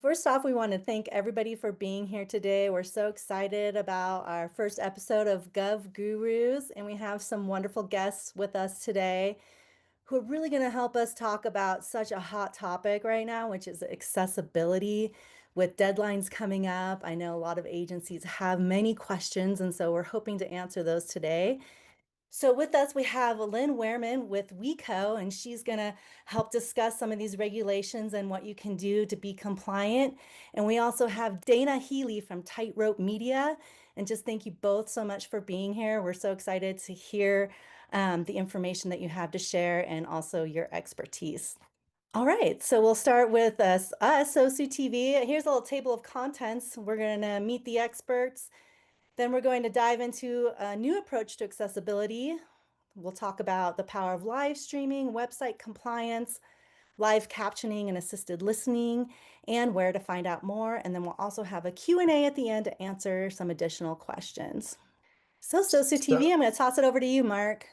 First off, we want to thank everybody for being here today. We're so excited about our first episode of Gov Gurus, and we have some wonderful guests with us today who are really going to help us talk about such a hot topic right now, which is accessibility. With deadlines coming up, I know a lot of agencies have many questions, and so we're hoping to answer those today. So with us, we have Lynn Wehrman with WeCo, and she's going to help discuss some of these regulations and what you can do to be compliant. And we also have Dana Healy from Tightrope Media. And just thank you both so much for being here. We're so excited to hear the information that you have to share and also your expertise. All right, so we'll start with SOSU TV. Here's a little table of contents. We're going to meet the experts. Then we're going to dive into a new approach to accessibility. We'll talk about the power of live streaming, website compliance, live captioning and assisted listening, and where to find out more. And then we'll also have a Q&A at the end to answer some additional questions. So SOSU TV, So, I'm going to toss it over to you, Mark.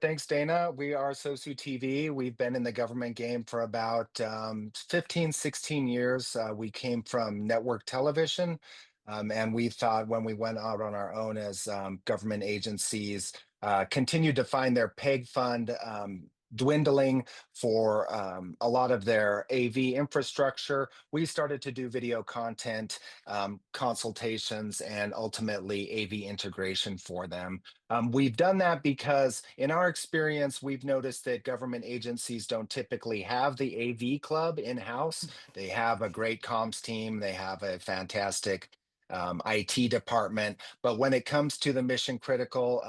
thanks, Dana. We are SOSU TV. We've been in the government game for about 15, 16 years. We came from network television, and we thought when we went out on our own as government agencies continued to find their PEG fund dwindling for a lot of their AV infrastructure, we started to do video content, consultations, and ultimately AV integration for them. We've done that because, in our experience, we've noticed that government agencies don't typically have the AV club in-house. They have a great comms team, they have a fantastic IT department, but when it comes to the mission critical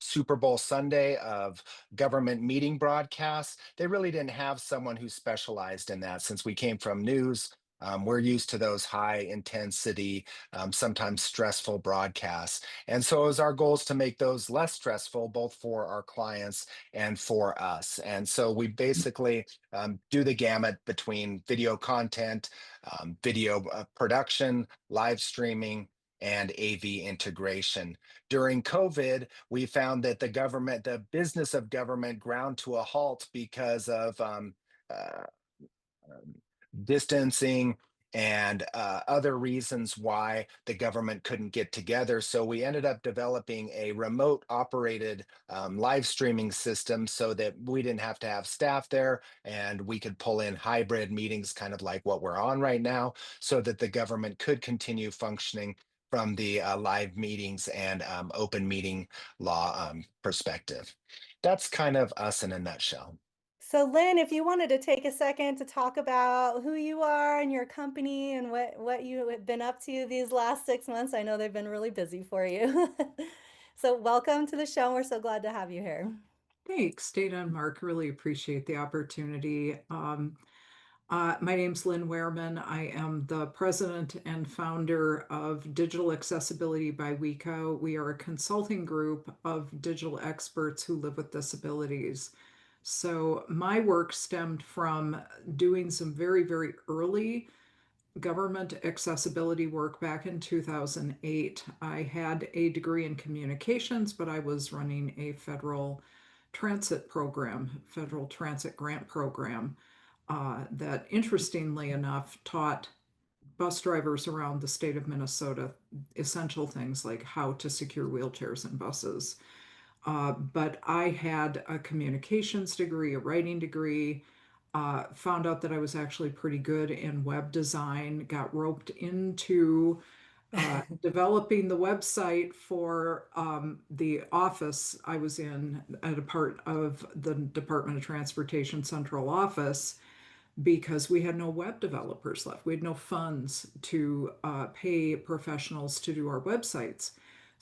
Super Bowl Sunday of government meeting broadcasts, they really didn't have someone who specialized in that. Since we came from news, we're used to those high intensity, sometimes stressful broadcasts. And so it was our goals to make those less stressful, both for our clients and for us. And so we basically do the gamut between video content, video production, live streaming, and AV integration. During COVID, we found that the business of government ground to a halt because of uh, um, distancing and other reasons why the government couldn't get together. So we ended up developing a remote operated live streaming system so that we didn't have to have staff there and we could pull in hybrid meetings, kind of like what we're on right now, so that the government could continue functioning from the live meetings and open meeting law perspective. That's kind of us in a nutshell. So Lynn, if you wanted to take a second to talk about who you are and your company and what you have been up to these last 6 months, I know they've been really busy for you. So welcome to the show. We're so glad to have you here. Thanks, Dana and Mark. Really appreciate the opportunity. My name's Lynn Wehrman. I am the president and founder of Digital Accessibility by WeCo. We are a consulting group of digital experts who live with disabilities. So my work stemmed from doing some very, very early government accessibility work back in 2008. I had a degree in communications, but I was running a federal transit program, federal transit grant program, that interestingly enough taught bus drivers around the state of Minnesota essential things like how to secure wheelchairs in buses. But I had a communications degree, a writing degree, found out that I was actually pretty good in web design, got roped into developing the website for the office I was in at a part of the Department of Transportation Central Office because we had no web developers left. We had no funds to pay professionals to do our websites.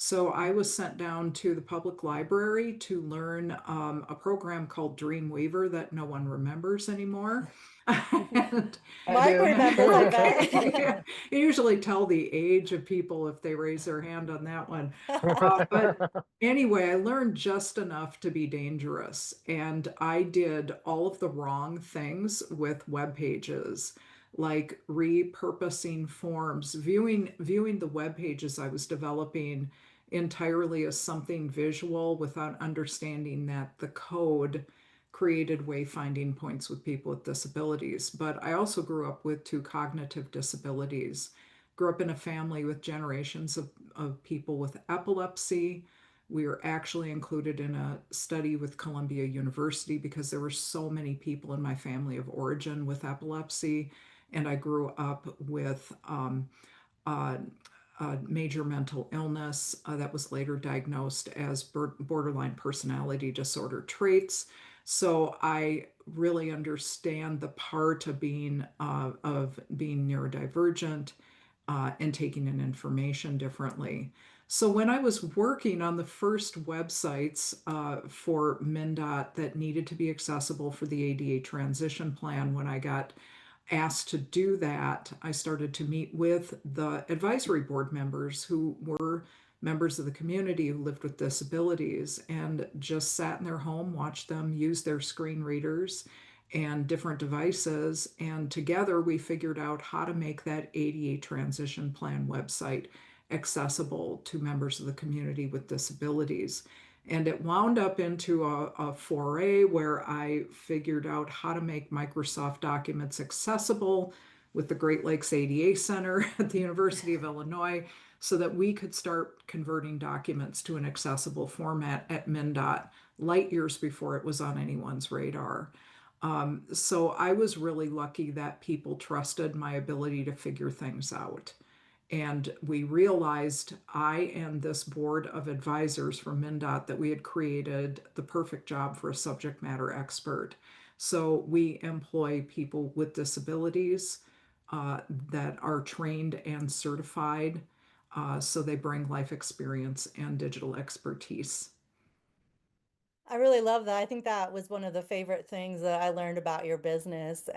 So I was sent down to the public library to learn a program called Dreamweaver that no one remembers anymore. And I Mark do. remembers, I bet. you usually tell the age of people if they raise their hand on that one. But anyway, I learned just enough to be dangerous. And I did all of the wrong things with web pages, like repurposing forms, viewing the web pages I was developing entirely as something visual without understanding that the code created wayfinding points with people with disabilities. But I also grew up with two cognitive disabilities. Grew up in a family with generations of people with epilepsy. We were actually included in a study with Columbia University because there were so many people in my family of origin with epilepsy. And I grew up with uh, major mental illness that was later diagnosed as borderline personality disorder traits. So I really understand the part of being neurodivergent and taking in information differently. So when I was working on the first websites for MnDOT that needed to be accessible for the ADA transition plan, when I got asked to do that, I started to meet with the advisory board members who were members of the community who lived with disabilities and just sat in their home, watched them use their screen readers and different devices. And together we figured out how to make that ADA transition plan website accessible to members of the community with disabilities. And it wound up into a foray where I figured out how to make Microsoft documents accessible with the Great Lakes ADA Center at the University of Illinois so that we could start converting documents to an accessible format at MnDOT light years before it was on anyone's radar. So I was really lucky that people trusted my ability to figure things out. And we realized, I and this board of advisors from MnDOT, that we had created the perfect job for a subject matter expert. So we employ people with disabilities that are trained and certified. So they bring life experience and digital expertise. I really love that. I think that was one of the favorite things that I learned about your business.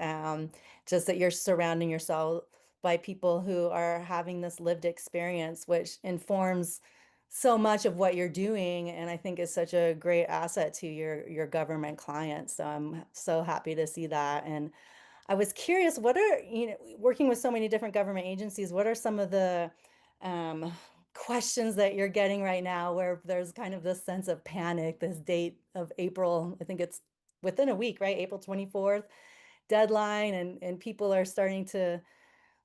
Just that you're surrounding yourself by people who are having this lived experience, which informs so much of what you're doing, and I think is such a great asset to your government clients. So I'm so happy to see that. And I was curious, what are, working with so many different government agencies, what are some of the um, questions that you're getting right now where there's kind of this sense of panic, this date of April, I think it's within a week, right? April 24th deadline, and people are starting to,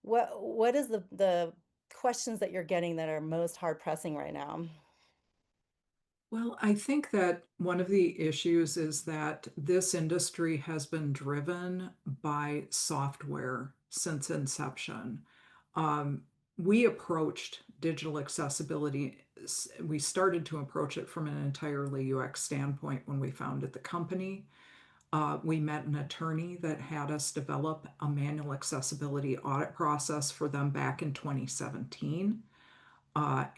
what is the questions that you're getting that are most hard pressing right now? Well, I think that one of the issues is that this industry has been driven by software since inception. Um, we approached digital accessibility, we started to approach it from an entirely UX standpoint when we founded the company. We met an attorney that had us develop a manual accessibility audit process for them back in 2017,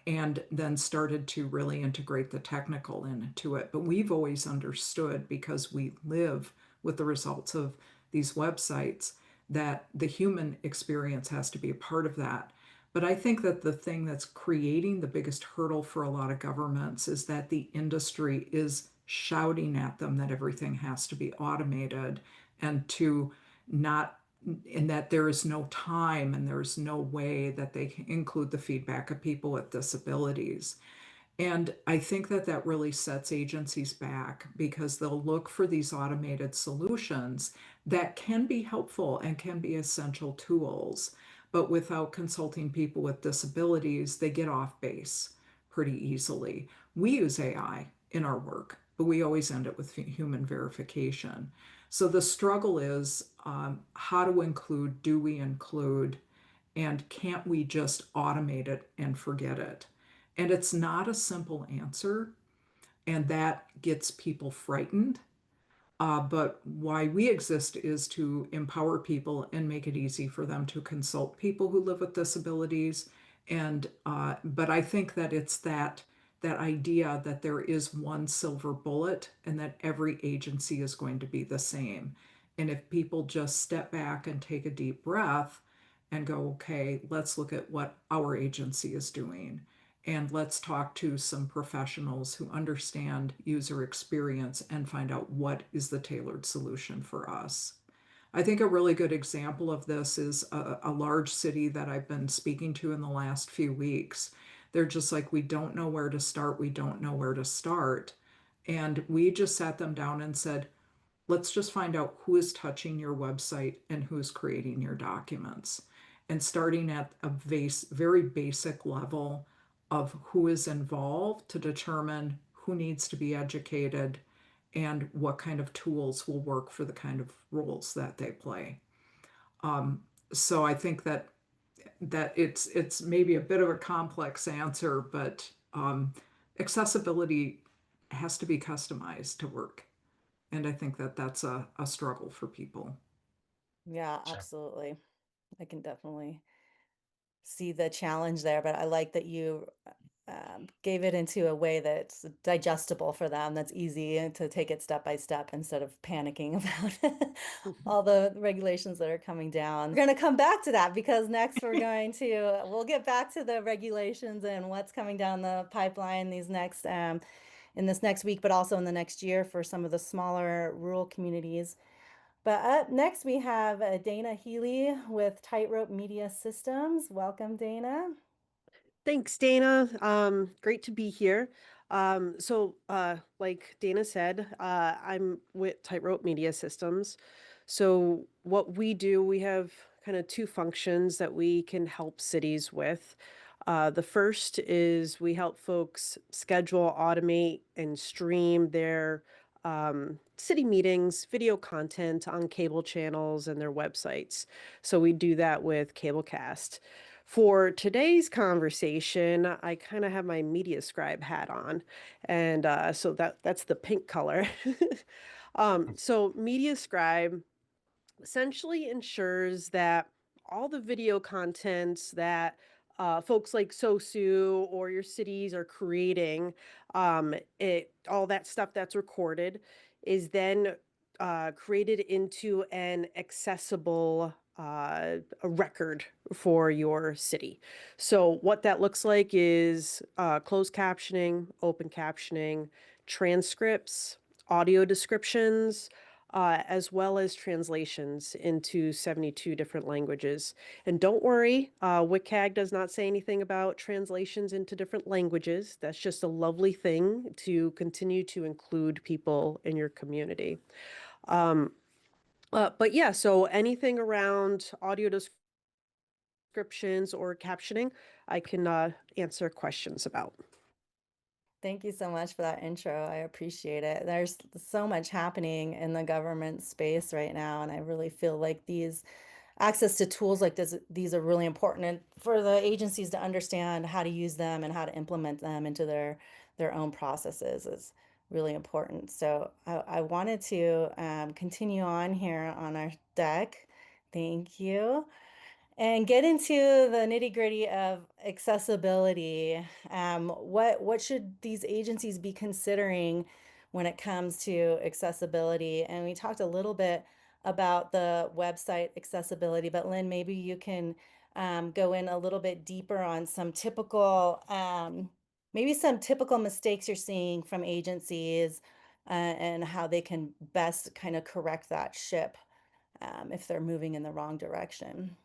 and then started to really integrate the technical into it. But we've always understood, because we live with the results of these websites, that the human experience has to be a part of that. But I think that the thing that's creating the biggest hurdle for a lot of governments is that the industry is shouting at them that everything has to be automated, and to not, in that there is no time and there is no way that they can include the feedback of people with disabilities. And I think that that really sets agencies back, because they'll look for these automated solutions that can be helpful and can be essential tools. But without consulting people with disabilities, they get off base pretty easily. We use AI in our work, but we always end it with human verification. So the struggle is, how to include, do we include, and can't we just automate it and forget it? And it's not a simple answer, and that gets people frightened. But why we exist is to empower people and make it easy for them to consult people who live with disabilities. And but I think that it's that idea that there is one silver bullet and that every agency is going to be the same. And if people just step back and take a deep breath and go, okay, let's look at what our agency is doing, and let's talk to some professionals who understand user experience and find out what is the tailored solution for us. I think a really good example of this is a large city that I've been speaking to in the last few weeks. They're just like, we don't know where to start. We don't know where to start. And we just sat them down and said, let's just find out who is touching your website and who's creating your documents. And starting at a very basic level of who is involved to determine who needs to be educated and what kind of tools will work for the kind of roles that they play. Um, so I think that it's maybe a bit of a complex answer, but accessibility has to be customized to work. And I think that that's a struggle for people. Yeah, Sure. absolutely. I can definitely see the challenge there, but I like that you gave it into a way that's digestible for them, that's easy to take it step by step instead of panicking about all the regulations that are coming down. We're going to come back to that because next we'll get back to the regulations and what's coming down the pipeline in this next week, but also in the next year for some of the smaller rural communities. But up next, we have Dana Healy with Tightrope Media Systems. Welcome, Dana. Thanks, Dana. Great to be here. Like Dana said, I'm with Tightrope Media Systems. So what we do, we have kind of two functions that we can help cities with. The first is we help folks schedule, automate, and stream their city meetings, video content on cable channels and their websites. So we do that with Cablecast. For today's conversation, I kind of have my media scribe hat on, and so that's the pink color. So media scribe essentially ensures that all the video content that folks like SOSU or your cities are creating, all that stuff that's recorded is then created into an accessible a record for your city. So what that looks like is closed captioning, open captioning, transcripts, audio descriptions, as well as translations into 72 different languages. And don't worry, WCAG does not say anything about translations into different languages. That's just a lovely thing to continue to include people in your community. But yeah, so anything around audio descriptions or captioning, I can answer questions about. Thank you so much for that intro. I appreciate it. There's so much happening in the government space right now, and I really feel like these access to tools like these are really important for the agencies to understand how to use them and how to implement them into their own processes is really important. So I wanted to continue on here on our deck. Thank you. And get into the nitty-gritty of accessibility. What should these agencies be considering when it comes to accessibility? And we talked a little bit about the website accessibility, but Lynn, maybe you can go in a little bit deeper on maybe some typical mistakes you're seeing from agencies and how they can best kind of correct that ship if they're moving in the wrong direction.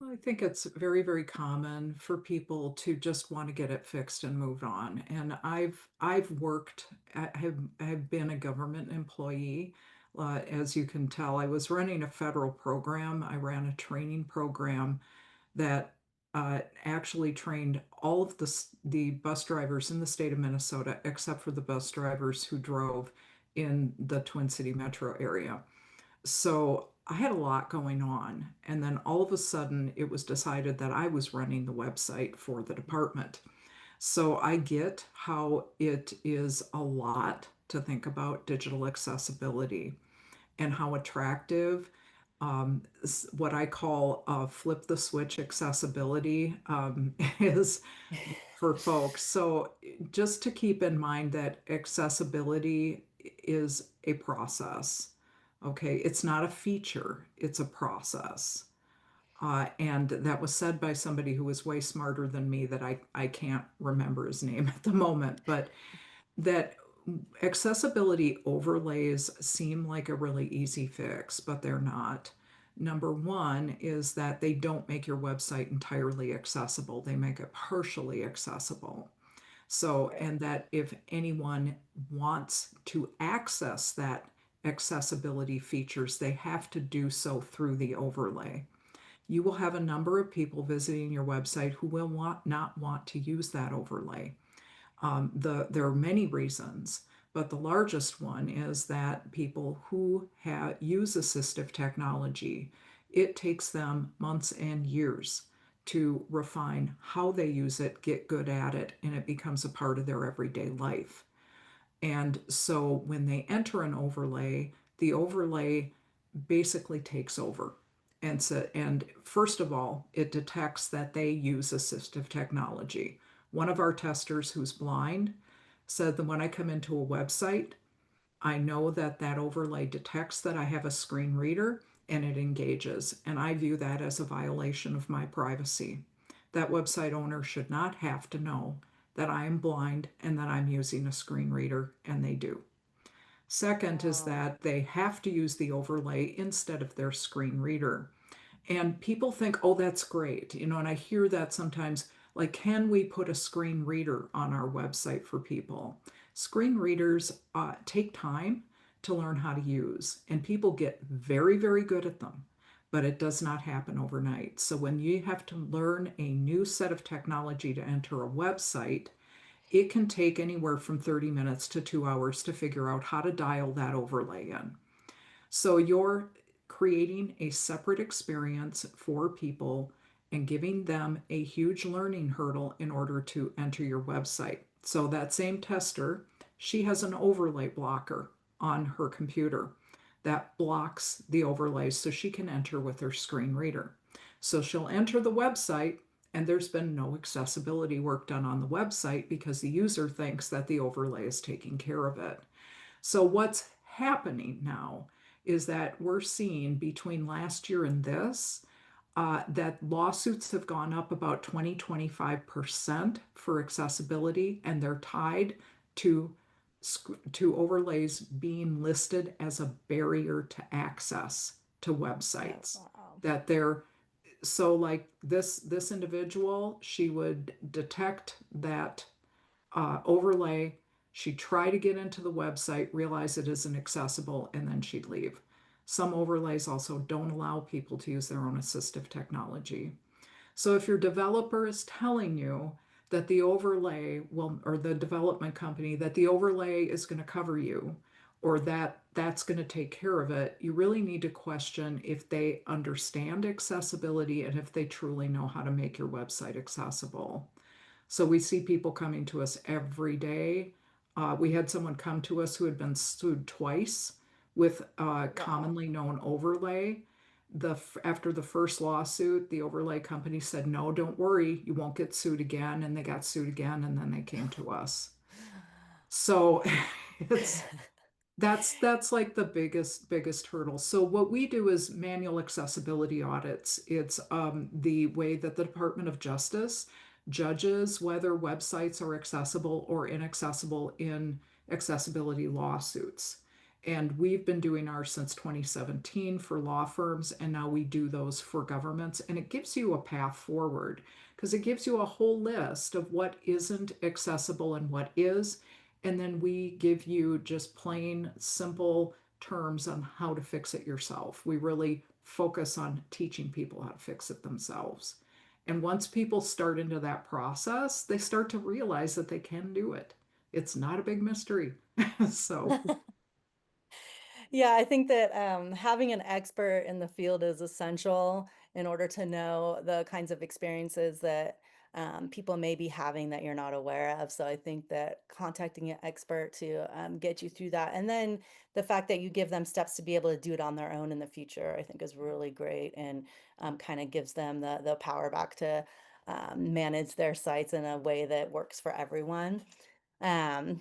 I think it's very, very common for people to just want to get it fixed and move on. And I've worked, I have been a government employee. As you can tell, I was running a federal program. I ran a training program that actually trained all of the bus drivers in the state of Minnesota, except for the bus drivers who drove in the Twin City metro area. So I had a lot going on. And then all of a sudden, it was decided that I was running the website for the department. So I get how it is a lot to think about digital accessibility and how attractive what I call flip the switch accessibility is for folks. So just to keep in mind that accessibility is a process. Okay, it's not a feature, it's a process. And that was said by somebody who was way smarter than me that I can't remember his name at the moment, but that accessibility overlays seem like a really easy fix, but they're not. Number one is that they don't make your website entirely accessible, they make it partially accessible. So, Right. and that if anyone wants to access that accessibility features, they have to do so through the overlay. You will have a number of people visiting your website who will not want to use that overlay. There are many reasons, but the largest one is that people who use assistive technology, it takes them months and years to refine how they use it, get good at it, and it becomes a part of their everyday life. And so when they enter an overlay, the overlay basically takes over. And first of all, it detects that they use assistive technology. One of our testers who's blind said that when I come into a website, I know that that overlay detects that I have a screen reader and it engages. And I view that as a violation of my privacy. That website owner should not have to know that I am blind and that I'm using a screen reader, and they do. Second is Wow. that they have to use the overlay instead of their screen reader. And people think, oh, that's great. And I hear that sometimes, like, can we put a screen reader on our website for people? Screen readers take time to learn how to use, and people get very, very good at them, but it does not happen overnight. So when you have to learn a new set of technology to enter a website, it can take anywhere from 30 minutes to 2 hours to figure out how to dial that overlay in. So you're creating a separate experience for people and giving them a huge learning hurdle in order to enter your website. So that same tester, she has an overlay blocker on her computer that blocks the overlays so she can enter with her screen reader. So she'll enter the website and there's been no accessibility work done on the website because the user thinks that the overlay is taking care of it. So what's happening now is that we're seeing between last year and this that lawsuits have gone up about 20-25% for accessibility, and they're tied to overlays being listed as a barrier to access to Oh, websites. wow. That they're so like this individual, she would detect that overlay. She'd try to get into the website, realize it isn't accessible, and then she'd leave. Some overlays also don't allow people to use their own assistive technology. So if your developer is telling you that the overlay will, or the development company, that the overlay is going to cover you, or that that's going to take care of it, you really need to question if they understand accessibility and if they truly know how to make your website accessible. So we see people coming to us every day. We had someone come to us who had been sued twice with a Wow. commonly known overlay. After the first lawsuit, the overlay company said, "No, don't worry, you won't get sued again." And they got sued again, and then they came to us. So it's that's like the biggest hurdle. So what we do is manual accessibility audits. It's the way that the Department of Justice judges whether websites are accessible or inaccessible in accessibility lawsuits. And we've been doing ours since 2017 for law firms, and now we do those for governments. And it gives you a path forward because it gives you a whole list of what isn't accessible and what is, and then we give you just plain simple terms on how to fix it yourself. We really focus on teaching people how to fix it themselves. And once people start into that process, they start to realize that they can do it. It's not a big mystery. So Yeah, I think that having an expert in the field is essential in order to know the kinds of experiences that people may be having that you're not aware of. So I think that contacting an expert to get you through that, and then the fact that you give them steps to be able to do it on their own in the future, I think is really great, and kind of gives them the power back to manage their sites in a way that works for everyone. And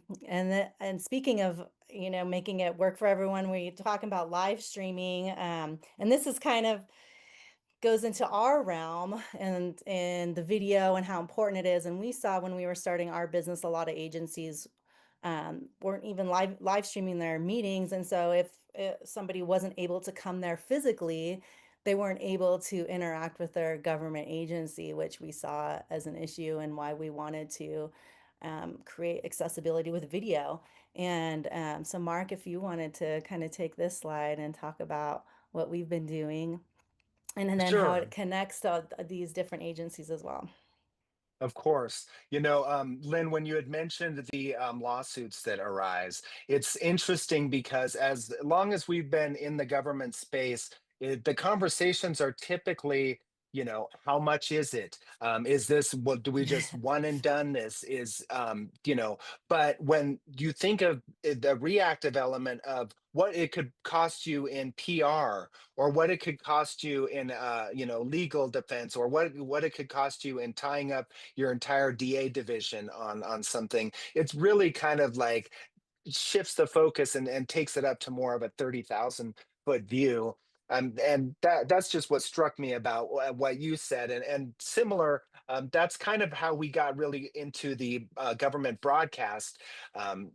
speaking of, making it work for everyone, we talking about live streaming, and this is kind of goes into our realm and the video and how important it is. And we saw when we were starting our business, a lot of agencies weren't even live streaming their meetings, and so if somebody wasn't able to come there physically, they weren't able to interact with their government agency, which we saw as an issue and why we wanted to create accessibility with video. And so, Mark, if you wanted to kind of take this slide and talk about what we've been doing, and then how it Sure. connects to these different agencies as well. Of course. Lynn, when you had mentioned the lawsuits that arise, it's interesting because as long as we've been in the government space, the conversations are typically, how much is it? Is this, what do we just one and done this? But when you think of the reactive element of what it could cost you in PR, or what it could cost you in, legal defense, or what it could cost you in tying up your entire DA division on something. It's really kind of like shifts the focus and takes it up to more of a 30,000-foot view. And that's just what struck me about what you said. And similar, that's kind of how we got really into the government broadcast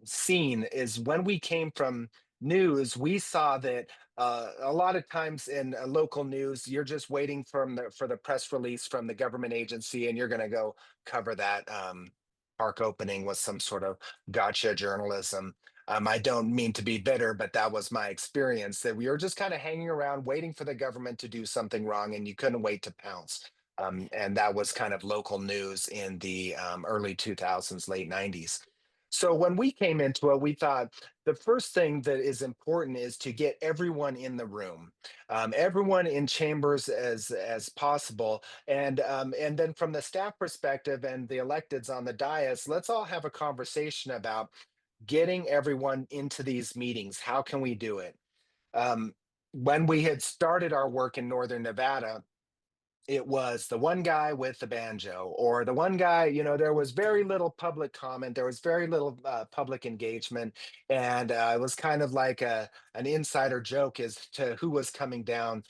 scene, is when we came from news, we saw that a lot of times in local news, you're just waiting for the press release from the government agency, and you're going to go cover that park opening with some sort of gotcha journalism. I don't mean to be bitter, but that was my experience, that we were just kind of hanging around waiting for the government to do something wrong, and you couldn't wait to pounce. And that was kind of local news in the early 2000s, late 90s. So when we came into it, we thought the first thing that is important is to get everyone in the room, everyone in chambers as possible, and then from the staff perspective and the electeds on the dais, let's all have a conversation about getting everyone into these meetings. How can we do it? Um, when we had started our work in Northern Nevada, it was the one guy with the banjo, or the one guy, there was very little public comment, there was very little public engagement, and it was kind of like an insider joke as to who was coming down.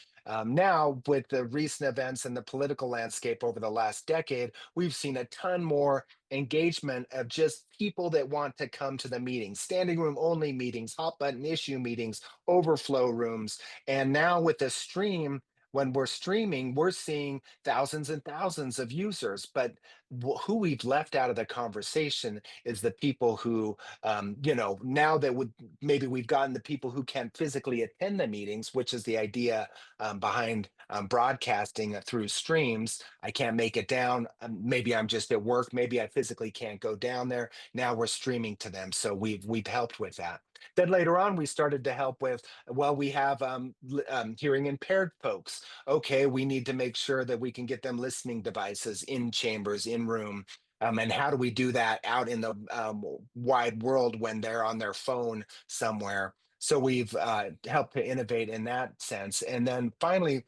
Now, with the recent events and the political landscape over the last decade, we've seen a ton more engagement of just people that want to come to the meetings, standing room only meetings, hot button issue meetings, overflow rooms. And now with the stream, when we're streaming, we're seeing thousands and thousands of users, but who we've left out of the conversation is the people who, now that maybe we've gotten the people who can physically attend the meetings, which is the idea behind broadcasting through streams. I can't make it down. Maybe I'm just at work. Maybe I physically can't go down there. Now we're streaming to them, so we've helped with that. Then later on, we started to help with, well, we have hearing impaired folks. Okay, we need to make sure that we can get them listening devices in chambers, in room. And how do we do that out in the wide world when they're on their phone somewhere? So we've helped to innovate in that sense. And then finally,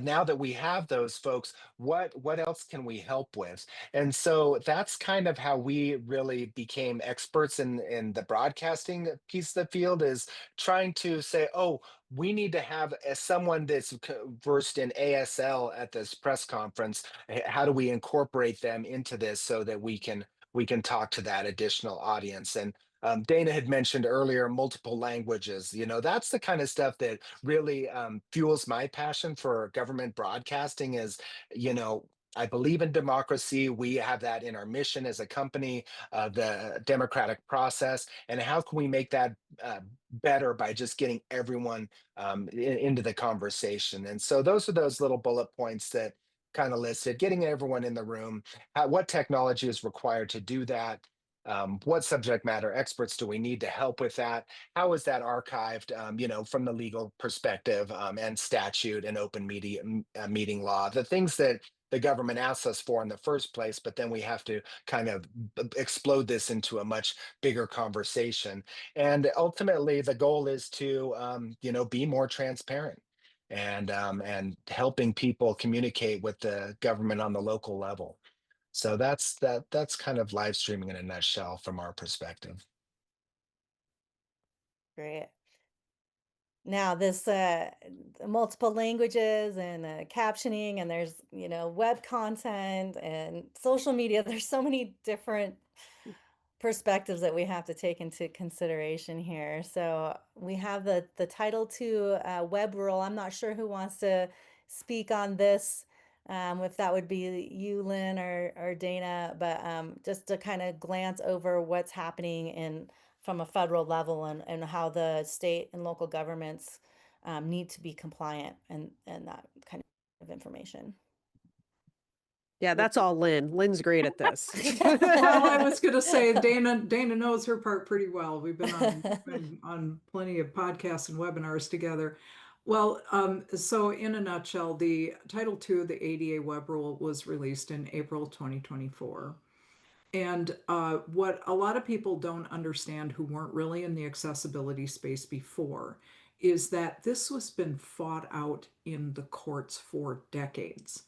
now that we have those folks, what else can we help with? And so that's kind of how we really became experts in the broadcasting piece of the field, is trying to say, oh, we need to have someone that's versed in ASL at this press conference. How do we incorporate them into this so that we can talk to that additional audience? And Dana had mentioned earlier multiple languages. That's the kind of stuff that really fuels my passion for government broadcasting. Is, you know, I believe in democracy. We have that in our mission as a company, the democratic process. And how can we make that better by just getting everyone into the conversation? And so those are those little bullet points that kind of listed: getting everyone in the room, what technology is required to do that, what subject matter experts do we need to help with that? How is that archived, from the legal perspective, and statute and open meeting law, the things that the government asks us for in the first place, but then we have to kind of explode this into a much bigger conversation. And ultimately, the goal is to, be more transparent and helping people communicate with the government on the local level. So that's kind of live streaming in a nutshell from our perspective. Great. Now, this multiple languages and captioning, and there's, web content and social media. There's so many different perspectives that we have to take into consideration here. So we have the Title II web rule. I'm not sure who wants to speak on this if that would be you, Lynn, or Dana, but just to kind of glance over what's happening from a federal level and how the state and local governments need to be compliant and that kind of information. Yeah, that's all Lynn. Lynn's great at this. Well, I was going to say Dana knows her part pretty well. We've been on plenty of podcasts and webinars together. Well, so in a nutshell, the Title II of the ADA Web Rule was released in April 2024. And what a lot of people don't understand who weren't really in the accessibility space before is that this has been fought out in the courts for decades.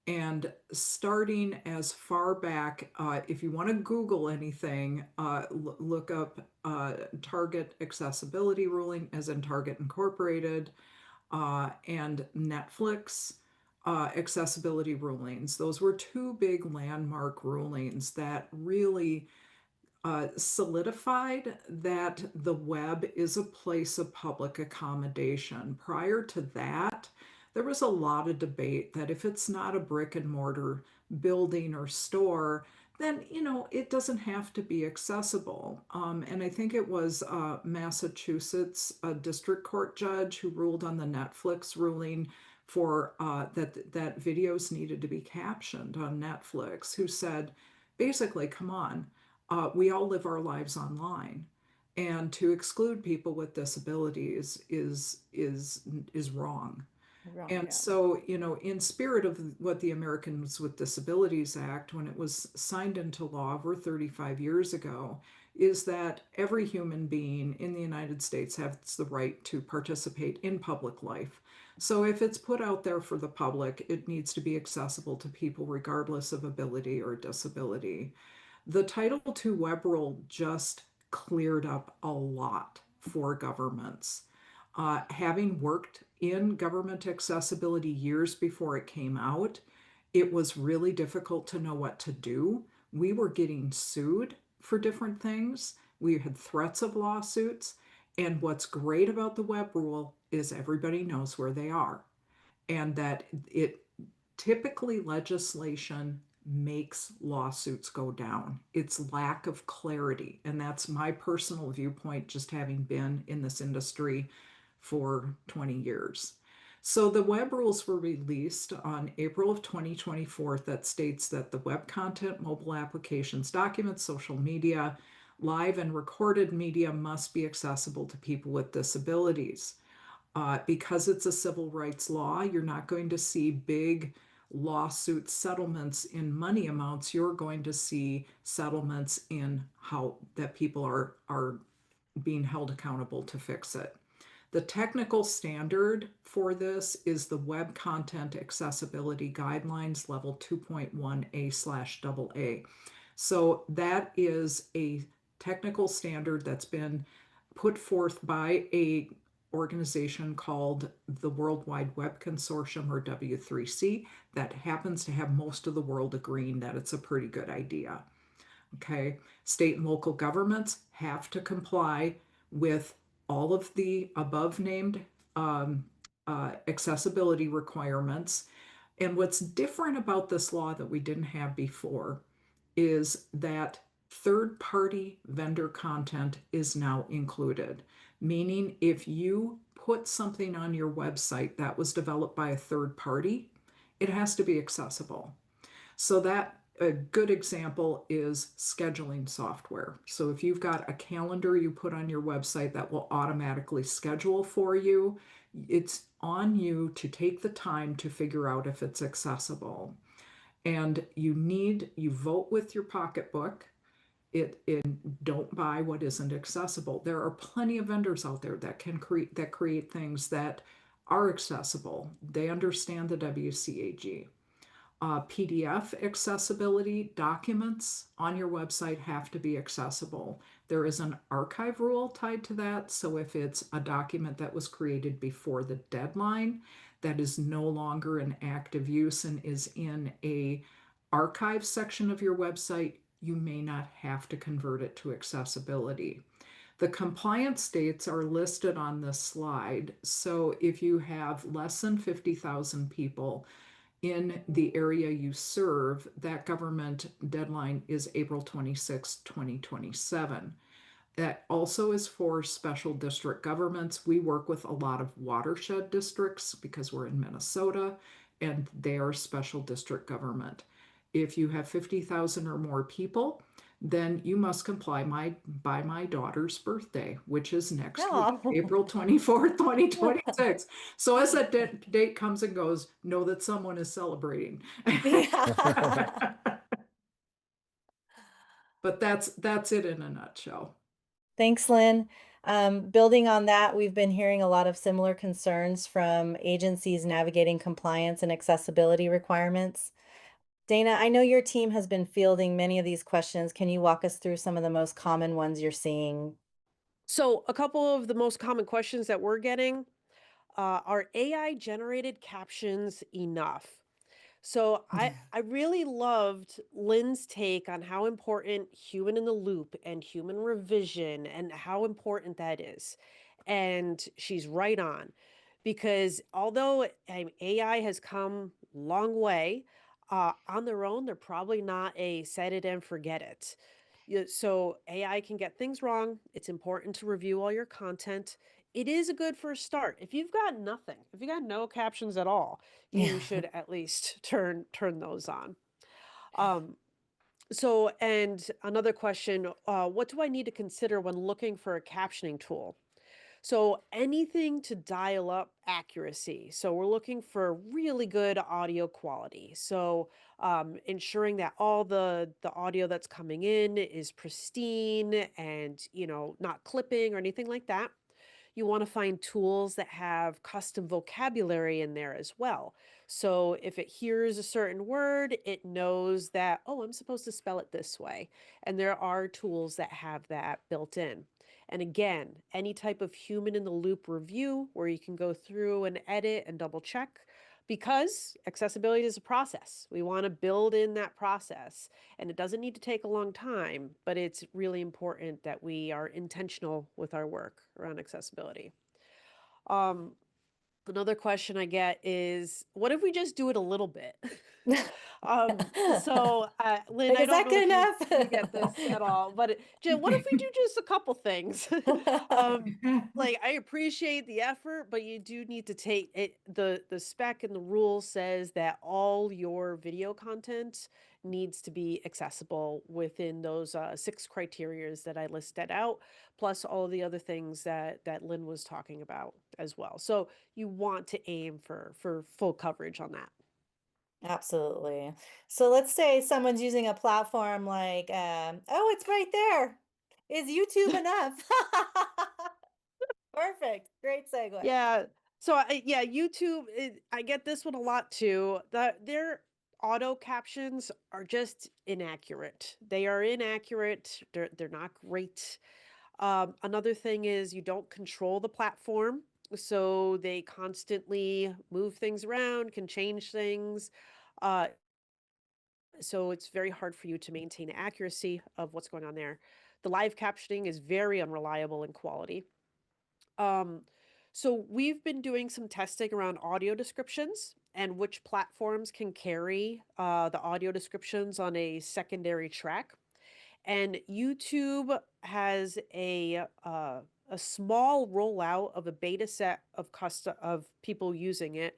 And starting as far back, if you want to Google anything, look up Target accessibility ruling, as in Target Incorporated, and Netflix accessibility rulings. Those were two big landmark rulings that really solidified that the web is a place of public accommodation. Prior to that, there was a lot of debate that if it's not a brick and mortar building or store, then it doesn't have to be accessible. And I think it was Massachusetts district court judge who ruled on the Netflix ruling for that videos needed to be captioned on Netflix, who said, basically, come on. We all live our lives online, and to exclude people with disabilities is wrong. Wrong, And yeah. so, in spirit of what the Americans with Disabilities Act, when it was signed into law over 35 years ago, is that every human being in the United States has the right to participate in public life. So if it's put out there for the public, it needs to be accessible to people regardless of ability or disability. The Title II web rule just cleared up a lot for governments. Having worked in government accessibility years before it came out, it was really difficult to know what to do. We were getting sued for different things. We had threats of lawsuits. And what's great about the web rule is everybody knows where they are, and that it typically legislation makes lawsuits go down. It's lack of clarity. And that's my personal viewpoint, just having been in this industry for 20 years. So the web rules were released on April of 2024 that states that the web content, mobile applications, documents, social media, live and recorded media must be accessible to people with disabilities. Because it's a civil rights law, you're not going to see big lawsuit settlements in money amounts. You're going to see settlements in how that people are being held accountable to fix it. The technical standard for this is the Web Content Accessibility Guidelines Level 2.1A/AA. So that is a technical standard that's been put forth by a organization called the World Wide Web Consortium, or W3C, that happens to have most of the world agreeing that it's a pretty good idea. Okay, state and local governments have to comply with all of the above named accessibility requirements. And what's different about this law that we didn't have before is that third-party vendor content is now included, meaning if you put something on your website that was developed by a third party, it has to be accessible. So that a good example is scheduling software. So if you've got a calendar you put on your website that will automatically schedule for you, it's on you to take the time to figure out if it's accessible. And you vote with your pocketbook. Don't buy what isn't accessible. There are plenty of vendors out there that can create things that are accessible. They understand the WCAG. PDF accessibility, documents on your website have to be accessible. There is an archive rule tied to that. So if it's a document that was created before the deadline, that is no longer in active use and is in a archive section of your website, you may not have to convert it to accessibility. The compliance dates are listed on this slide. So if you have less than 50,000 people, in the area you serve, that government deadline is April 26, 2027. That also is for special district governments. We work with a lot of watershed districts because we're in Minnesota and they are special district government. If you have 50,000 or more people, then you must comply by my daughter's birthday, which is next week, Oh, April 24th, 2026. So as that date comes and goes, know that someone is celebrating. yeah. But that's it in a nutshell. Thanks, Lynn. Building on that, we've been hearing a lot of similar concerns from agencies navigating compliance and accessibility requirements. Dana, I know your team has been fielding many of these questions. Can you walk us through some of the most common ones you're seeing? So a couple of the most common questions that we're getting are AI generated captions enough? So I really loved Lynn's take on how important human in the loop and human revision and how important that is. And she's right on because although AI has come long way, on their own, they're probably not a set it and forget it. So AI can get things wrong. It's important to review all your content. It is a good first start. If you've got nothing, if you got no captions at all, you Yeah. should at least turn those on. Um, so, and another question, what do I need to consider when looking for a captioning tool? So anything to dial up accuracy. So we're looking for really good audio quality. So ensuring that all the audio that's coming in is pristine and not clipping or anything like that. You want to find tools that have custom vocabulary in there as well. So if it hears a certain word, it knows that, oh, I'm supposed to spell it this way. And there are tools that have that built in. And again, any type of human in the loop review where you can go through and edit and double check because accessibility is a process. We want to build in that process and it doesn't need to take a long time, but it's really important that we are intentional with our work around accessibility. Um, Another question I get is, what if we just do it a little bit? Lynn, Like, I is don't that know good if you enough? get this at all, but what if we do just a couple things? um, like I appreciate the effort, but you do need to take it. The spec and the rule says that all your video content needs to be accessible within those 6 criterias that I listed out, plus all the other things that Lynn was talking about as well. So you want to aim for full coverage on that. Absolutely. So let's say someone's using a platform like, oh, it's right there. Is YouTube enough? Perfect. Great segue. Yeah. Yeah, YouTube, I get this one a lot too. Their auto captions are just inaccurate. They are inaccurate. They're not great. Another thing is you don't control the platform, so they constantly move things around, can change things. Uh, so it's very hard for you to maintain accuracy of what's going on there. The live captioning is very unreliable in quality. Um, so we've been doing some testing around audio descriptions and which platforms can carry the audio descriptions on a secondary track. And YouTube has a small rollout of a beta set of custom of people using it,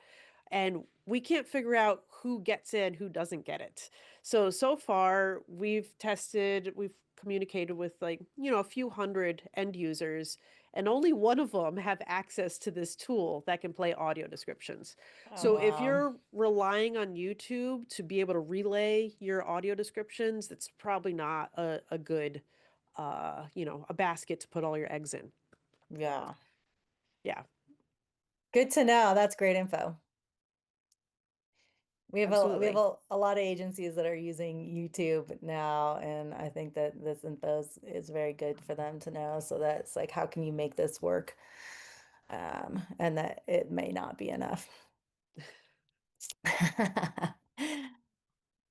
and we can't figure out who gets it and who doesn't get it. So far we've communicated with a few hundred end users, and only one of them have access to this tool that can play audio descriptions. Oh, So if wow. you're relying on YouTube to be able to relay your audio descriptions, that's probably not a good, a basket to put all your eggs in. Yeah. Yeah, Good to know. That's great info. We have absolutely. a lot of agencies that are using YouTube now, and I think that this info is very good for them to know. So that's like, how can you make this work? And that it may not be enough.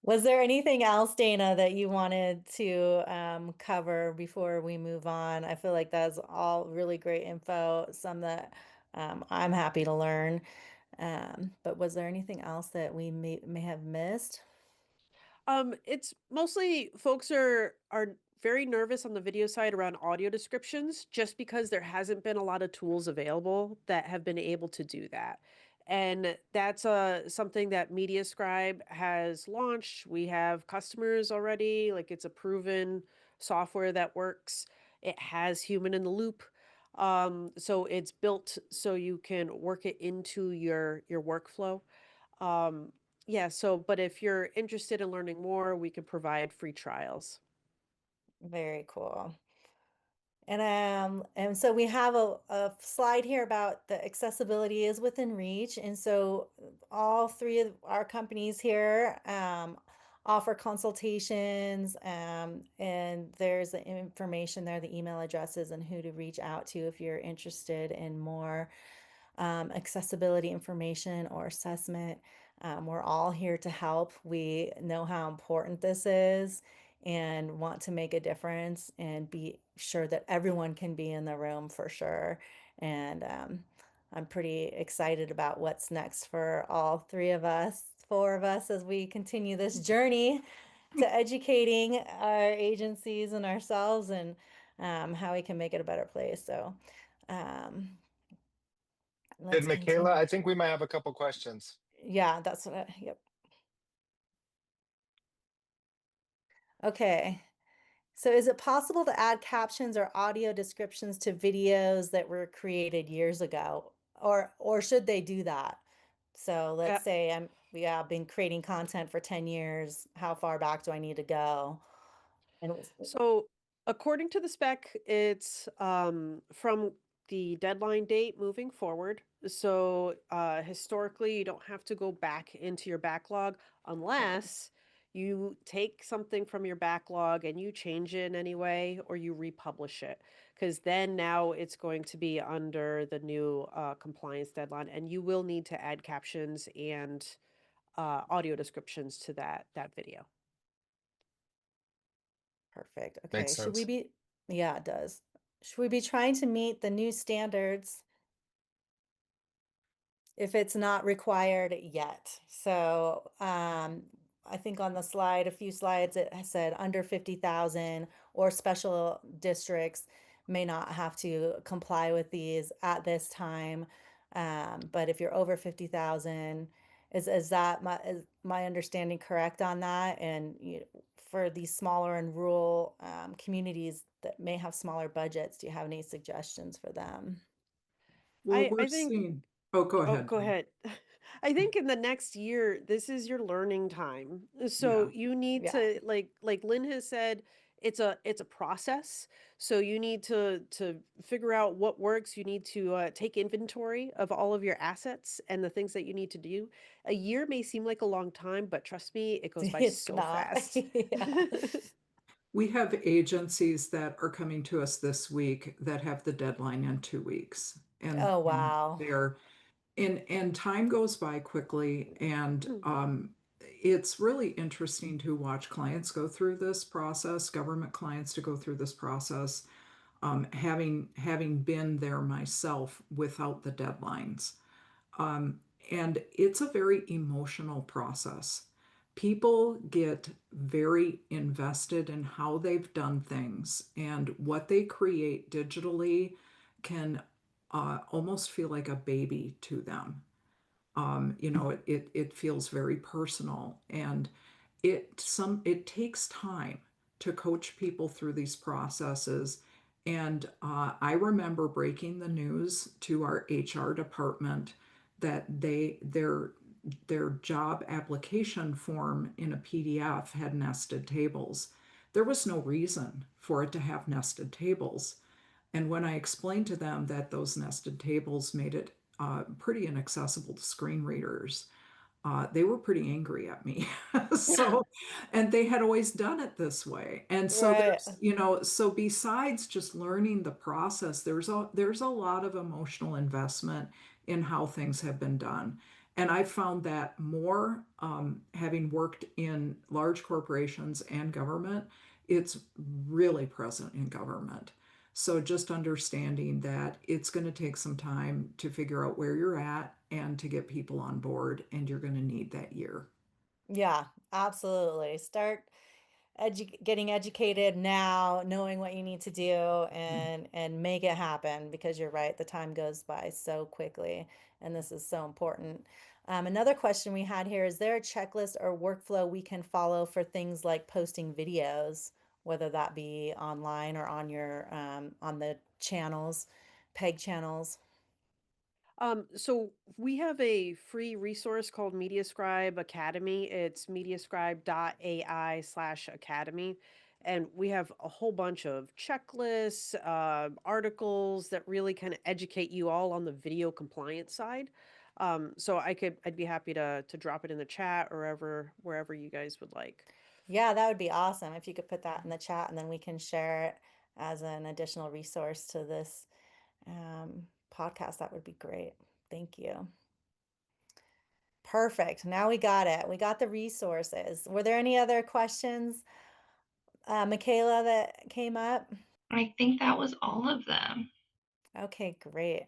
Was there anything else, Dana, that you wanted to cover before we move on? I feel like that's all really great info, some that I'm happy to learn. But was there anything else that we may have missed? It's mostly folks are very nervous on the video side around audio descriptions just because there hasn't been a lot of tools available that have been able to do that. And that's something that MediaScribe has launched. We have customers already, like it's a proven software that works. It has human in the loop. So it's built so you can work it into your workflow. Um, yeah, so but if you're interested in learning more, we can provide free trials. Very cool. And so we have a slide here about the accessibility is within reach. And so all three of our companies here offer consultations, and there's the information there, the email addresses and who to reach out to if you're interested in more accessibility information or assessment. We're all here to help. We know how important this is and want to make a difference and be sure that everyone can be in the room for sure. And I'm pretty excited about what's next for all three of us, four of us, as we continue this journey to educating our agencies and ourselves, and how we can make it a better place. So um, And let's Michaela, continue. I think we might have a couple questions. Yeah, that's what yep. Okay. So is it possible to add captions or audio descriptions to videos that were created years ago? Or should they do that? So Uh, let's say I've been creating content for 10 years. How far back do I need to go? And so according to the spec, it's from the deadline date moving forward. So historically, you don't have to go back into your backlog okay, unless you take something from your backlog and you change it in any way or you republish it. Because then now it's going to be under the new compliance deadline, and you will need to add captions and audio descriptions to that video. perfect. Makes Okay, should we sense. be, yeah, it does. Should we be trying to meet the new standards if it's not required yet? So I think on the slide, a few slides, it has said under 50,000 or special districts may not have to comply with these at this time. But if you're over 50,000, is that is my understanding correct on that? And for these smaller and rural communities that may have smaller budgets, do you have any suggestions for them? Well, I we're think seeing, oh, go Oh, ahead. go ahead. I think in the next year, this is your learning time. So Yeah. you need Yeah, to like Lynn has said, it's a process. So you need to figure out what works. You need to take inventory of all of your assets and the things that you need to do. A year may seem like a long time, but trust me, it goes by it's so not. fast. Yeah. We have agencies that are coming to us this week that have the deadline in 2 weeks. Oh, And wow. they're and time goes by quickly, and it's really interesting to watch clients go through this process, government clients to go through this process, having been there myself without the deadlines. Um, and it's a very emotional process. People get very invested in how they've done things, and what they create digitally can almost feel like a baby to them. It feels very personal, and it takes time to coach people through these processes. And I remember breaking the news to our HR department that their job application form in a PDF had nested tables. There was no reason for it to have nested tables. And when I explained to them that those nested tables made it pretty inaccessible to screen readers, they were pretty angry at me. So, and they had always done it this way. And so Right. so besides just learning the process, there's a lot of emotional investment in how things have been done. And I found that more, having worked in large corporations and government, it's really present in government. So just understanding that it's going to take some time to figure out where you're at and to get people on board, and you're going to need that year. Yeah, absolutely. Start getting educated now, knowing what you need to do and make it happen because you're right, the time goes by so quickly and this is so important. Another question we had here, is there a checklist or workflow we can follow for things like posting videos, whether that be online or on your on the channels, peg channels? So we have a free resource called MediaScribe Academy. It's mediascribe.ai/academy. And we have a whole bunch of checklists, articles that really kind of educate you all on the video compliance side. So I'd be happy to drop it in the chat or wherever you guys would like. Yeah, that would be awesome if you could put that in the chat and then we can share it as an additional resource to this podcast. That would be great. Thank you. Perfect. Now we got it. We got the resources. Were there any other questions, Michaela, that came up? I think that was all of them. Okay, great.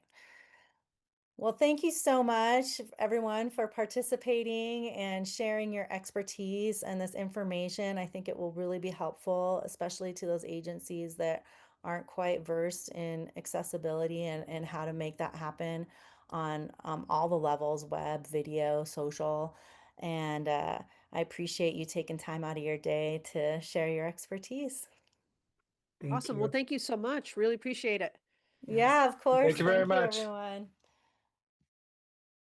Well, thank you so much, everyone, for participating and sharing your expertise and this information. I think it will really be helpful, especially to those agencies that aren't quite versed in accessibility and how to make that happen on all the levels, web, video, social. And I appreciate you taking time out of your day to share your expertise. Thank Awesome. Well, you. thank you so much. Really appreciate it. Yes. Yeah, of course. Thank you very Thank you, much. everyone.